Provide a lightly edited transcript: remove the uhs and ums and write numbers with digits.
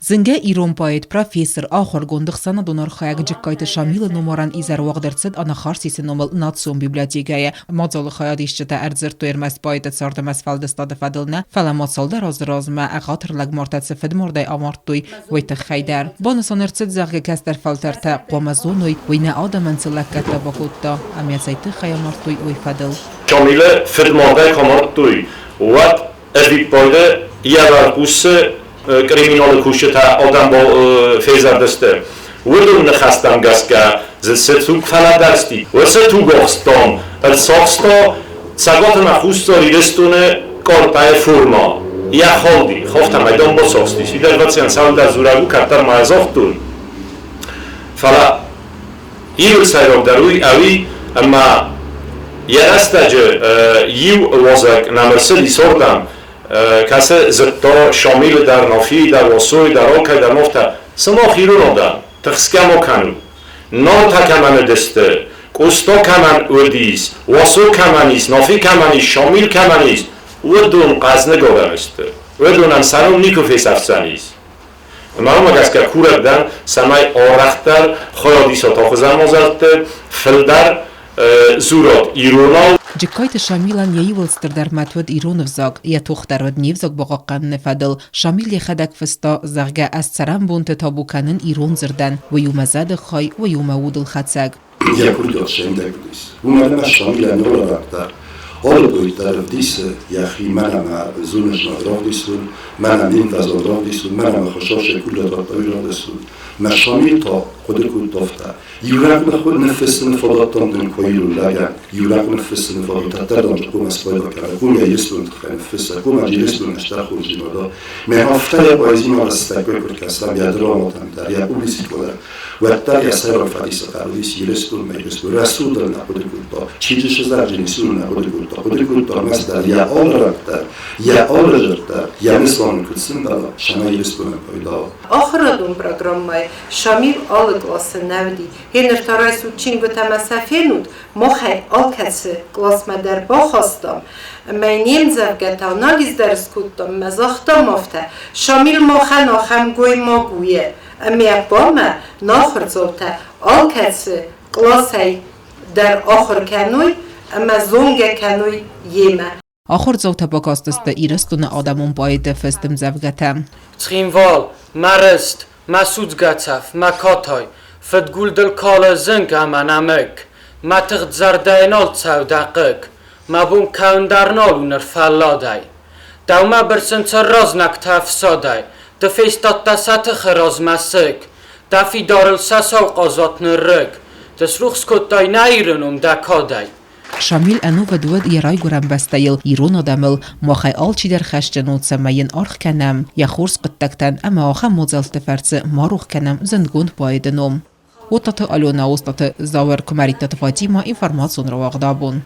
Zınge İron poet profesor ahor gondıq sana donar xayaq cikkaytı şamil numaran izar vaqdırtsıd ana xarsisi numal Nation bibliotекaya mazalı xayad işçita erzir tuyermez poetet sardamas faldistadı fadılna fala matsalda razma aqatırlag martatsı fidmorday amarttuy vaytı xaydar. Bana sanırtsıd zağge kester falterta qamazonuy vayna adaman sılakkatta bakutta amiyasaytı xayamarttuy vay fadıl. Şamile fidmorday amarttuy vat evit boyda yarar kusse کریمینال کوشت آدم با فیزر دسته ولون نخستم گسکه زد تو فلا درستی ورسه تو گاستان الساقستا سگات مخوستاری رستونه کارپای فرما یا خالدی خوافتم ایدان با ساقستی سیدر وطسیان سال در زورگو کتر معزافتون فلا ایو سیراب دروی اوی اما یه رستجه یو وازک نمرسلی سردم کسی زدتا شامل در نافی در واسوی در آکه در مفته سما خیرون آدم تخسکه ما کنو نان تکمن دسته کستا کمن اردیس واسو کمنیست نافی کمنیست شامل کمنیست اردون قزنه گاده مسته اردون انسانون نیکو فیس افزانیست مرام اگه که کوردن سمای آرختر خیادیسا تا خوزن مازرده فلدر زورات ایرونال Cikkaytı Şamilan yayıvılstır dermatvad İronovzag ya toxtarvad nevzag bağaqqam nefadıl Şamil yexadak fısta zağga az saram bunte tabukanın İron zırdan ve yumazadı xay ve yumavudul xatsag. Я курдот шендегдис. Умарна Шамиля норакта. Олгойтар дис яхи манама зунешна ровдисун, манам интазон ровдисун, манам хошоше кулдот ойродисун. ما شامل تا خود کوتافته یورق نخود نفسن فضاتان دن کویرون لایا یورق نفسن فضاتان دارن کوم اسپایدا کرد کوم یستون نفس کوم جیستون اشتر خوجی ندا من افتاد بازی ما استقبال کرد سر یادراماتم در یا پولیسی کنه و در یا سر فدیس ترویس یستون میگستون رسول دارن خود کوتا چیزش زرجنیسون خود کوتا مثلا یا آلرکتر یا آلرجتر یا نسوان کدسن دارن شما یستون پیدا آخر دون программай Шамил алы классы навди. Хенер второй сучин гутама сафенут, мохай алкасы класс мадар бахастам. Майнем завгата нагиз дарс куттам, мазахтам афта. Шамил мохан ахам гой магуе. Амия бама нахр золта алкасы классай дар ахр кануй, ама зонга кануй yeme. Ахор зовта бакастыста ирыстуна адамун поэте фестим завгата. Цхинвал, марыст, مسود گتف مکاتای فدگول دل کال زنگ امنامک متغد زردینال تساو دقیق مبون کاندرنال ونر فلادای دوما برسن تراز نکتف سادای دفیستات دست خراز مسک دفی دارل سساو قازات نرگ دس روخ سکت دای نیرنم دکادای Şamil anu vadud yaray guram bastayil İron adamil maxay alçi der xashjanut samayin arx kanam ya xurs qittaktan ama axa mozalti farsi maruх kanam zindgun poedenom. Otatı Alona ostatı Zawer Kumaritati Fatima informatsiyon ravagdabun.